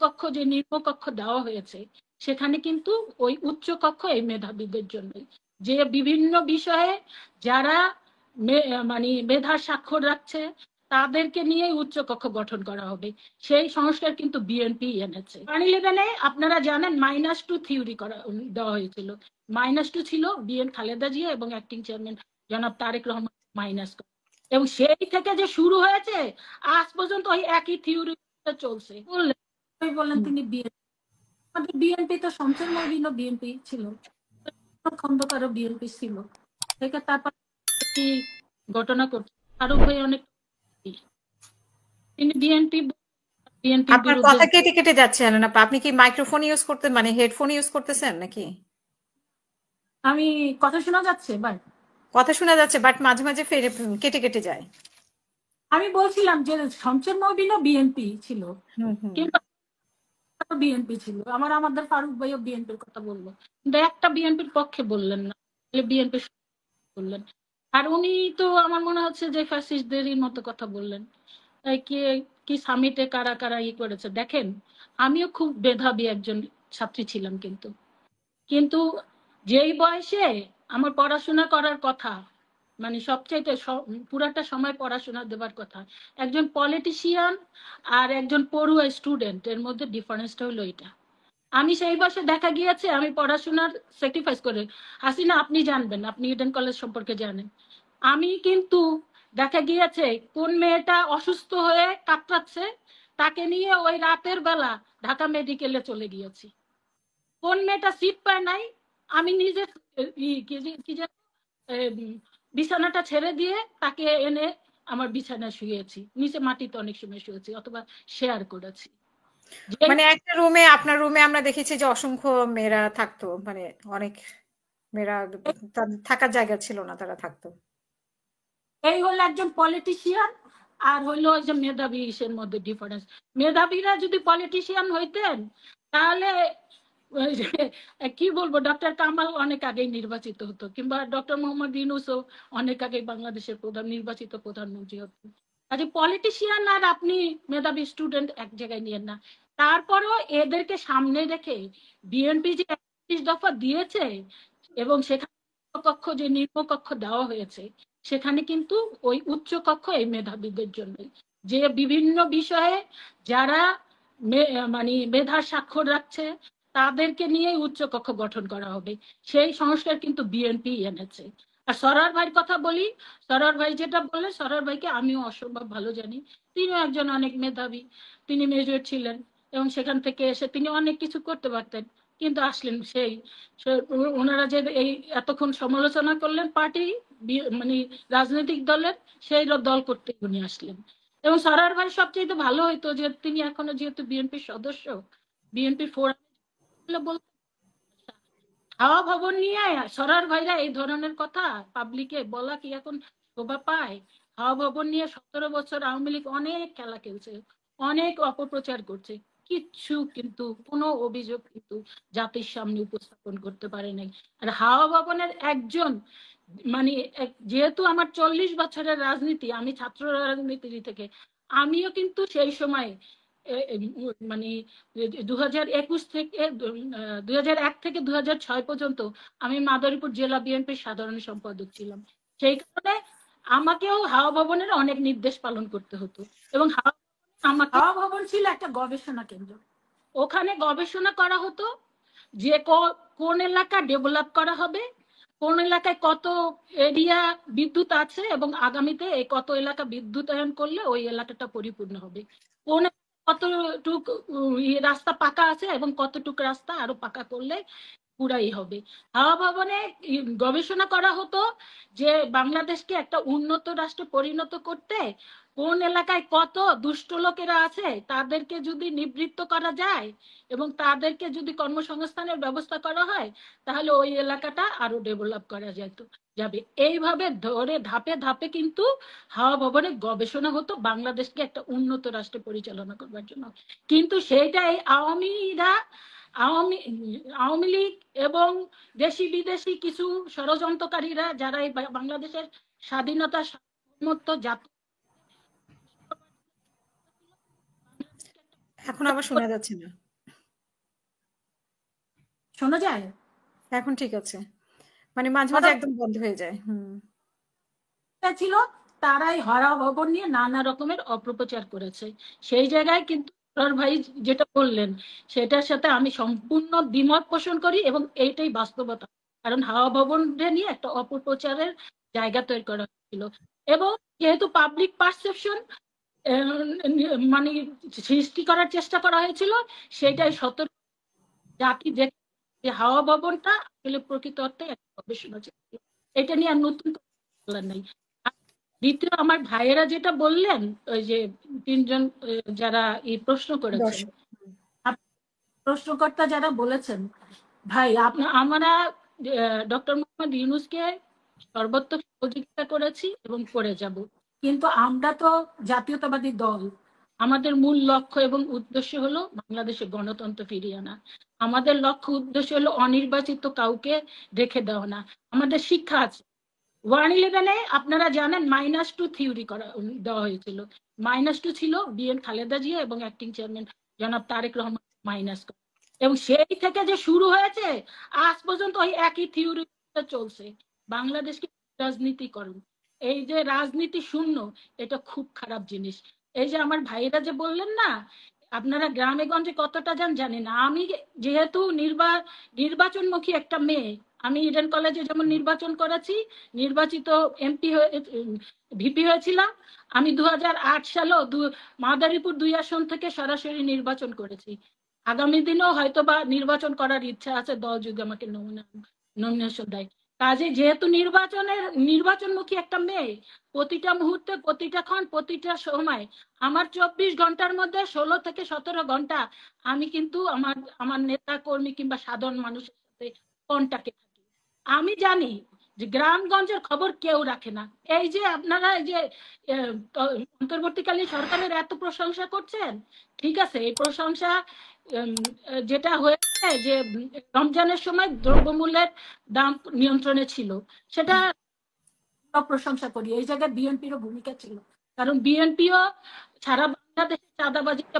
কক্ষ যে নিম্নকক্ষ দেওয়া হয়েছে সেখানে কিন্তু ওই উচ্চ কক্ষ এই মেধাবীদের জন্যই, যে বিভিন্ন বিষয়ে যারা মানে মেধার স্বাক্ষর রাখছে তাদেরকে নিয়ে উচ্চ কক্ষ গঠন করা হবে। সেই সংস্কার কিন্তু বিএনপি এনেছে। 9/11-এ আপনারা জানেন -2 থিওরি করা দেওয়া হয়েছিল। -2 ছিল খালেদা জিয়া এবং অ্যাক্টিং চেয়ারম্যান জনাব তারেক রহমান মাইনাস, এবং সেই থেকে যে শুরু হয়েছে আজ পর্যন্ত ওই একই থিওরি চলছে। বললেন তিনি বিএনপি তো শমসের মবিনও বিএনপি ছিল, খন্দকারও বিএনপি ছিল, থেকে তারপর ঘটনা করছে ফারুক ভাই অনেক তিনি বিএনপি আপনার কথা কেটে কেটে যাচ্ছে না, আপনি কি মাইক্রোফোন ইউজ করতে মানে হেডফোন ইউজ করতেছেন নাকি? আমি কথা শোনা যাচ্ছে ভাই? কথা শোনা যাচ্ছে বাট মাঝে মাঝে ফেরে কেটে কেটে যায়। আমি বলছিলাম যে শমসের মবিনও বিএনপি ছিল, কিন্তু বিএনপি ছিল, আমাদের ফারুক ভাইও বিএনপির কথা বললো, কিন্তু একটা বিএনপির পক্ষে বললেন না, বিএনপি বললেন। আর উনি তো আমার মনে হচ্ছে যে ফ্যাসিস্টদেরই মতো কথা বললেন। কি কি সামিটে কারা কারা করেছে দেখেন। আমিও খুব মেধাবী একজন ছাত্রী ছিলাম, কিন্তু কিন্তু যেই বয়সে আমার পড়াশোনা করার কথা, মানে সবচাইতে পুরাটা সময় পড়াশোনা দেবার কথা, একজন পলিটিশিয়ান আর একজন পড়ুয়া স্টুডেন্ট এর মধ্যে ডিফারেন্সটা হলো এটা। আমি সেই বয়সে দেখা গিয়েছে আমি পড়াশোনার স্যাক্রিফাইস করে, হাসিনা আপনি জানবেন, আপনি ইডেন কলেজ সম্পর্কে জানেন, আমি কিন্তু দেখা গিয়েছে কোন মেয়েটা অসুস্থ হয়ে কাতরাচ্ছে তাকে নিয়ে ওই রাতের বেলা ঢাকা মেডিকেলে চলে গিয়েছি। কোন মেয়েটা সিট পায় নাই আমি নিজে বিছানাটা ছেড়ে দিয়ে তাকে এনে আমার বিছানায় শুয়েছি, নিচে মাটিতে অনেক সময় শুয়েছি অথবা শেয়ার করেছি। মানে একটা রুমে, আপনার রুমে আমরা দেখেছি যে অসংখ্য মেয়েরা থাকতো, মানে অনেক মেয়েরা থাকার জায়গা ছিল না, তারা থাকতো। এই হলো একজন পলিটিশিয়ান আর হইলো যে মেধাবী ইসের মধ্যে ডিফারেন্স। মেধাবীরা যদি পলিটিশিয়ান হইতেন তাহলে কি বলবো, ডক্টর কামাল অনেক আগেই নির্বাচিত হতো, কিংবা ডক্টর মোহাম্মদ ইউনূসও অনেক আগে বাংলাদেশের নির্বাচিত প্রধানমন্ত্রী হতো। আচ্ছা, পলিটিশিয়ান আর আপনি মেধাবী স্টুডেন্ট এক জায়গায় নিয়েন না। তারপরও এদেরকে সামনে রেখে বিএনপি যে 31 দফা দিয়েছে এবং সেখানে কক্ষ যে নিম্নকক্ষ দেওয়া হয়েছে সেখানে কিন্তু ওই উচ্চ কক্ষ এই মেধাবীদের জন্য, যে বিভিন্ন বিষয়ে যারা মানে মেধার স্বাক্ষর রাখছে তাদেরকে নিয়ে উচ্চ কক্ষ গঠন করা হবে। সেই সংস্কার কিন্তু বিএনপি এনেছে। আর সরার ভাইয়ের কথা বলি, সরার ভাই যেটা বললেন, সরার ভাইকে আমিও অসম্ভব ভালো জানি। তিনিও একজন অনেক মেধাবী, তিনি মেজর ছিলেন এবং সেখান থেকে এসে তিনি অনেক কিছু করতে পারতেন, কিন্তু আসলেন সেই ওনারা যে এই এতক্ষণ সমালোচনা করলেন পার্টি মানে রাজনৈতিক দলের, সেই দল করতে উনি আসলেন। এবং সরার ভাই সবচেয়ে ভালো হইতো যে তিনি এখনো যেহেতু বিএনপির সদস্য, বিএনপির ফোরাম বলতে হাওয়া ভবন নিয়ে সরার ভাইরা এই ধরনের কথা পাবলিকে বলা কি এখন শোভা পায়? হাওয়া ভবন নিয়ে 17 বছর আওয়ামী লীগ অনেক খেলা খেলছে, অনেক অপপ্রচার করছে, কিচ্ছু কিন্তু কোনো অভিযোগ কিন্তু জাতির সামনে উপস্থাপন করতে পারে নাই। আর হাওয়া ভবনের একজন মানে যেহেতু আমার 40 বছরের রাজনীতি, আমি ছাত্র রাজনীতি থেকে, আমিও কিন্তু সেই সময় মানে 2021 থেকে 2001 থেকে 2006 পর্যন্ত আমি মাদারীপুর জেলা বিএনপির সাধারণ সম্পাদক ছিলাম। সেই কারণে আমাকেও হাওয়া ভবনের অনেক নির্দেশ পালন করতে হতো। এবং হাওয়া ভবন ছিল একটা গবেষণা কেন্দ্র, ওখানে গবেষণা করা হতো যে কোন এলাকা ডেভেলপ করা হবে, কোন এলাকায় কত এরিয়া বিদ্যুৎ আছে এবং আগামীতে এই কত এলাকা বিদ্যুতায়ন করলে ওই এলাকাটা পরিপূর্ণ হবে, কোন কতটুক রাস্তা পাকা আছে এবং কতটুক রাস্তা আরো পাকা করলে পুরাই হবে। হাওয়া ভবনে গবেষণা করা হতো যে বাংলাদেশকে একটা উন্নত রাষ্ট্রে পরিণত করতে কোন এলাকায় কত দুষ্ট লোকেরা আছে তাদেরকে যদি নিবৃত্ত করা যায় এবং তাদেরকে যদি কর্মসংস্থানের ব্যবস্থা করা হয় তাহলে ওই এলাকাটা আরো ডেভেলপ করা যেত যাবে। এইভাবে ধরে ধাপে ধাপে কিন্তু হাওয়া ভবনে গবেষণা হতো বাংলাদেশকে একটা উন্নত রাষ্ট্রে পরিচালনা করবার জন্য। কিন্তু সেইটাই আওয়ামী লীগ এবং দেশি বিদেশি কিছু ষড়যন্ত্রকারীরা যারা এই বাংলাদেশের স্বাধীনতা সার্বভৌমত্ব জাতি এখন আবার শোনা যাচ্ছে না। শোনা যায়? এখন ঠিক আছে। মানে মাঝে, মাঝে হঠাৎ একদম বন্ধ হয়ে যায়। হুম। ছিল, তারাই হরা ভবন নিয়ে নানা রকমের অপপ্রচার করেছে। সেই জায়গায় কিন্তু ডক্টর ভাই যেটা বললেন সেটার সাথে আমি সম্পূর্ণ দ্বিমত পোষণ করি, এবং এইটাই বাস্তবতা। কারণ হাওয়া ভবনটা নিয়ে একটা অপপ্রচারের জায়গা তৈরি করা হয়েছিল, এবং যেহেতু পাবলিক পারসেপশন মানে সৃষ্টি করার চেষ্টা করা হয়েছিল, সেটাই সতর্ক জাতি দেখে যে হাওয়া ভবনটা আসলে প্রকৃত অর্থে একটা গবেষণা ছিল। এটা নিয়ে আর নতুন করে বলার নাই। আর দ্বিতীয়, আমার ভাইয়েরা যেটা বললেন, ওই যে তিনজন যারা এই প্রশ্ন করেছেন, দর্শক। প্রশ্নকর্তা যারা বলেছেন, ভাই আমরা ডক্টর মোহাম্মদ ইউনূসকে সর্বোত্তম সহযোগিতা করেছি এবং করে যাব, কিন্তু আমরা তো জাতীয়তাবাদী দল। আমাদের মূল লক্ষ্য এবং উদ্দেশ্য হলো বাংলাদেশে গণতন্ত্র ফিরিয়ে আনা। আমাদের লক্ষ্য উদ্দেশ্য হলো অনির্বাচিত কাউকে রেখে দেওয়া না। আমাদের শিক্ষা আছে। 111-এ আপনারা জানেন -2 থিওরি করা দেওয়া হয়েছিল। -2 ছিল বিএন খালেদা জিয়া এবং অ্যাক্টিং চেয়ারম্যান জনাব তারেক রহমান মাইনাস। এবং সেই থেকে যে শুরু হয়েছে আজ পর্যন্ত ওই একই থিওরি চলছে। বাংলাদেশকে রাজনীতিকরণ, এই যে রাজনীতি শূন্য, এটা খুব খারাপ জিনিস। এই যে আমার ভাইরা যে বললেন না, আপনারা গ্রামে গঞ্জে কতটা যান জানি না। আমি যেহেতু নির্বাচনমুখী একটা মেয়ে, আমি ইডেন কলেজে যেমন নির্বাচন করেছি, নির্বাচিত এমপি ভিপি হয়েছিলাম। আমি 2008 সালেও মাদারীপুর 2 আসন থেকে সরাসরি নির্বাচন করেছি। আগামী দিনেও হয়তো বা নির্বাচন করার ইচ্ছা আছে, দল যদি আমাকে নমিনেশন দেয়। কাজে যেহেতু নির্বাচনমুখী একটা মেয়ে, প্রতিটা মুহূর্তে, প্রতিটা ক্ষণ, প্রতিটা সময়, আমার 24 ঘন্টার মধ্যে 16 থেকে 17 ঘন্টা আমি কিন্তু আমার আমার নেতা কর্মী কিংবা সাধারণ মানুষের সাথে কন্টাক্টে থাকি। আমি জানি যে গ্রামগঞ্জের খবর কেউ রাখে না। এই যে আপনারা এই যে অন্তর্বর্তীকালীন সরকারের এত প্রশংসা করছেন, ঠিক আছে, এই প্রশংসা যেটা হয়েছে যে রমজানের সময় দ্রব্যমূল্যের দাম নিয়ন্ত্রণে ছিল, সেটা প্রশংসা করি। এই জায়গায় বিএনপিরও ভূমিকা ছিল, কারণ বিএনপিও সারা বাংলাদেশে চাঁদাবাজিটা